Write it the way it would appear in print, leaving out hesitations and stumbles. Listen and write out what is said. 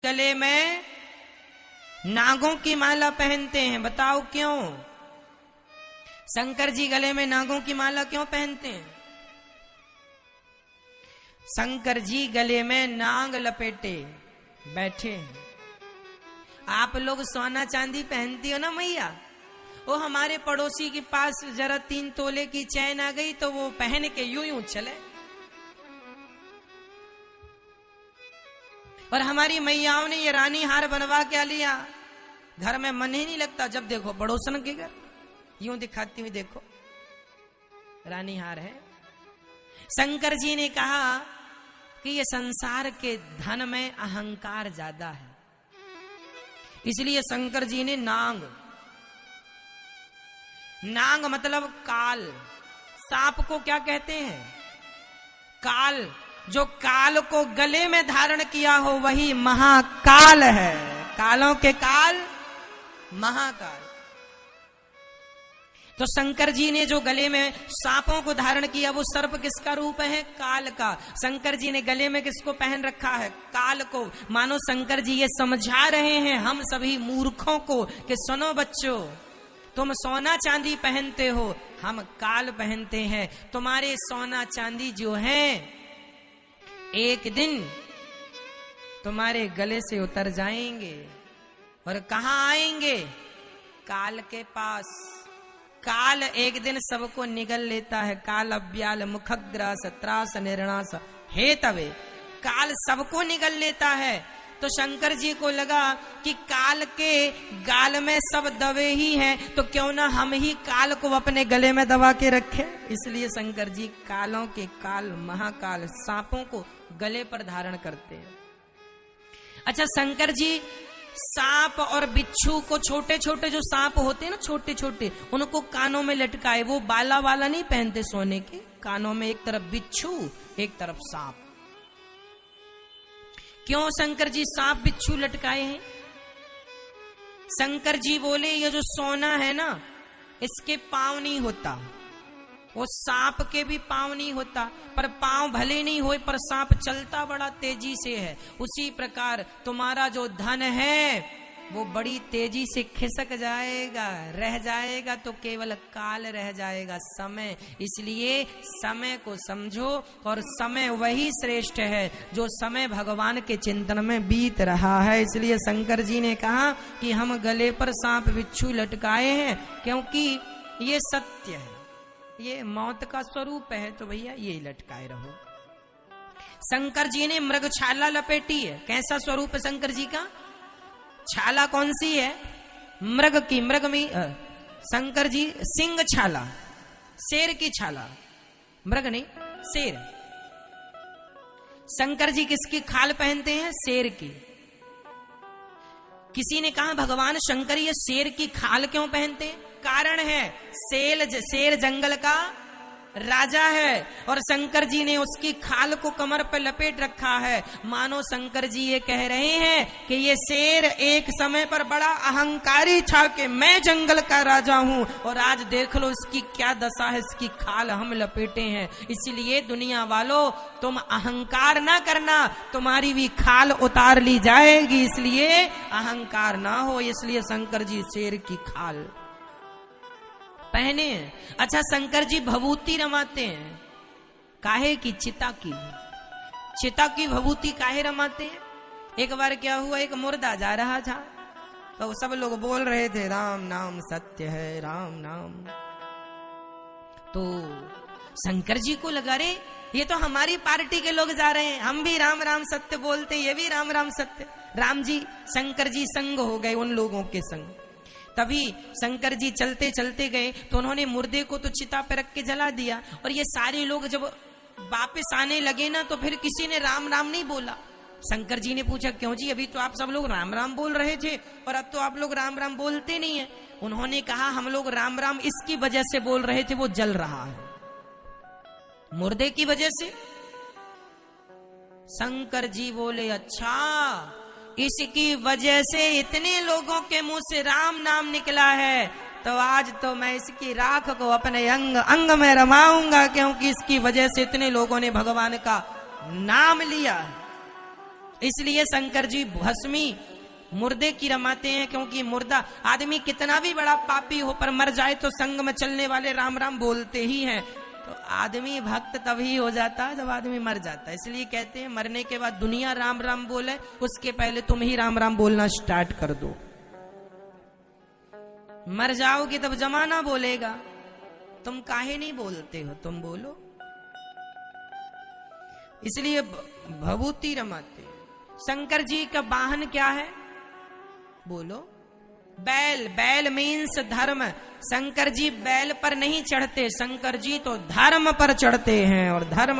गले में नागों की माला पहनते हैं, बताओ क्यों? शंकर जी गले में नागों की माला क्यों पहनते हैं? शंकर जी गले में नाग लपेटे बैठे हैं। आप लोग सोना चांदी पहनती हो ना मैया, वो हमारे पड़ोसी के पास जरा 3 तोले की चैन आ गई तो वो पहन के यूं यूं चले, और हमारी मैयाओं ने ये रानी हार बनवा के लिया, घर में मन ही नहीं लगता। जब देखो पड़ोसन के घर यूं दिखाती हुई, देखो रानी हार है। शंकर जी ने कहा कि ये संसार के धन में अहंकार ज्यादा है, इसलिए शंकर जी ने नाग मतलब काल, सांप को क्या कहते हैं? काल। जो काल को गले में धारण किया हो वही महाकाल है। कालों के काल महाकाल। तो शंकर जी ने जो गले में सांपों को धारण किया वो सर्प किसका रूप है? काल का। शंकर जी ने गले में किसको पहन रखा है? काल को। मानो शंकर जी ये समझा रहे हैं हम सभी मूर्खों को कि सुनो बच्चों, तुम सोना चांदी पहनते हो, हम काल पहनते हैं। तुम्हारे सोना चांदी जो है एक दिन तुम्हारे गले से उतर जाएंगे और कहां आएंगे? काल के पास। काल एक दिन सबको निगल लेता है। काल अव्याल मुखग्रास त्रास निर्णास हे तवे, काल सबको निगल लेता है। तो शंकर जी को लगा कि काल के गाल में सब दबे ही हैं, तो क्यों ना हम ही काल को अपने गले में दबा के रखें। इसलिए शंकर जी कालों के काल महाकाल सांपों को गले पर धारण करते हैं। अच्छा, शंकर जी सांप और बिच्छू को, छोटे छोटे जो सांप होते हैं ना, छोटे छोटे, उनको कानों में लटकाए। वो बाला वाला नहीं पहनते सोने के, कानों में एक तरफ बिच्छू एक तरफ सांप। क्यों शंकर जी सांप बिच्छू लटकाए हैं? शंकर जी बोले ये जो सोना है ना, इसके पांव नहीं होता, वो सांप के भी पांव नहीं होता, पर पांव भले नहीं होए पर सांप चलता बड़ा तेजी से है। उसी प्रकार तुम्हारा जो धन है वो बड़ी तेजी से खिसक जाएगा, रह जाएगा तो केवल काल रह जाएगा, समय। इसलिए समय को समझो, और समय वही श्रेष्ठ है जो समय भगवान के चिंतन में बीत रहा है। इसलिए शंकर जी ने कहा कि हम गले पर सांप बिच्छू लटकाए हैं, क्योंकि ये सत्य है, ये मौत का स्वरूप है, तो भैया ये लटकाए रहो। शंकर जी ने मृगछाला लपेटी है। कैसा स्वरूप है शंकर जी का? छाला कौन सी है? मृग की। मृग में शंकर जी सिंह छाला, शेर की छाला, मृग नहीं शेर। शंकर जी किसकी खाल पहनते हैं? शेर की। किसी ने कहा भगवान शंकर ये शेर की खाल क्यों पहनते हैं? कारण है, शेर जंगल का राजा है और शंकर जी ने उसकी खाल को कमर पर लपेट रखा है। मानो शंकर जी ये कह रहे हैं कि ये शेर एक समय पर बड़ा अहंकारी था कि मैं जंगल का राजा हूं, और आज देख लो इसकी क्या दशा है, इसकी खाल हम लपेटे हैं। इसलिए दुनिया वालों, तुम अहंकार ना करना, तुम्हारी भी खाल उतार ली जाएगी, इसलिए अहंकार ना हो। इसलिए शंकर जी शेर की खाल पहने हैं। अच्छा, शंकर जी भभूति रमाते हैं। काहे की? चिता की। चिता की भभूति काहे रमाते हैं? एक बार क्या हुआ, एक मुर्दा जा रहा था तो सब लोग बोल रहे थे राम नाम सत्य है, राम नाम। तो शंकर जी को लगा रे ये तो हमारी पार्टी के लोग जा रहे हैं, हम भी राम राम सत्य बोलते, ये भी राम राम सत्य। राम जी शंकर जी संग हो गए उन लोगों के संग। तभी शंकर जी चलते चलते गए तो उन्होंने मुर्दे को तो चिता पे रख के जला दिया, और ये सारे लोग जब वापस आने लगे ना तो फिर किसी ने राम राम नहीं बोला। शंकर जी ने पूछा क्यों जी, अभी तो आप सब लोग राम राम बोल रहे थे और अब तो आप लोग राम राम बोलते नहीं है। उन्होंने कहा हम लोग राम राम इसकी वजह से बोल रहे थे, वो जल रहा है, मुर्दे की वजह से। शंकर जी बोले अच्छा, इसकी वजह से इतने लोगों के मुंह से राम नाम निकला है, तो आज तो मैं इसकी राख को अपने अंग अंग में रमाऊंगा, क्योंकि इसकी वजह से इतने लोगों ने भगवान का नाम लिया है। इसलिए शंकर जी भस्मी मुर्दे की रमाते हैं, क्योंकि मुर्दा आदमी कितना भी बड़ा पापी हो पर मर जाए तो संग में चलने वाले राम राम बोलते ही हैं। तो आदमी भक्त तभी हो जाता है जब आदमी मर जाता है। इसलिए कहते हैं मरने के बाद दुनिया राम राम बोले, उसके पहले तुम ही राम राम बोलना स्टार्ट कर दो। मर जाओगे तब जमाना बोलेगा, तुम काहे नहीं बोलते हो, तुम बोलो। इसलिए भभूति रमाते। शंकर जी का वाहन क्या है बोलो? बैल। बैल मीन्स धर्म। शंकर जी बैल पर नहीं चढ़ते, शंकर जी तो धर्म पर चढ़ते हैं और धर्म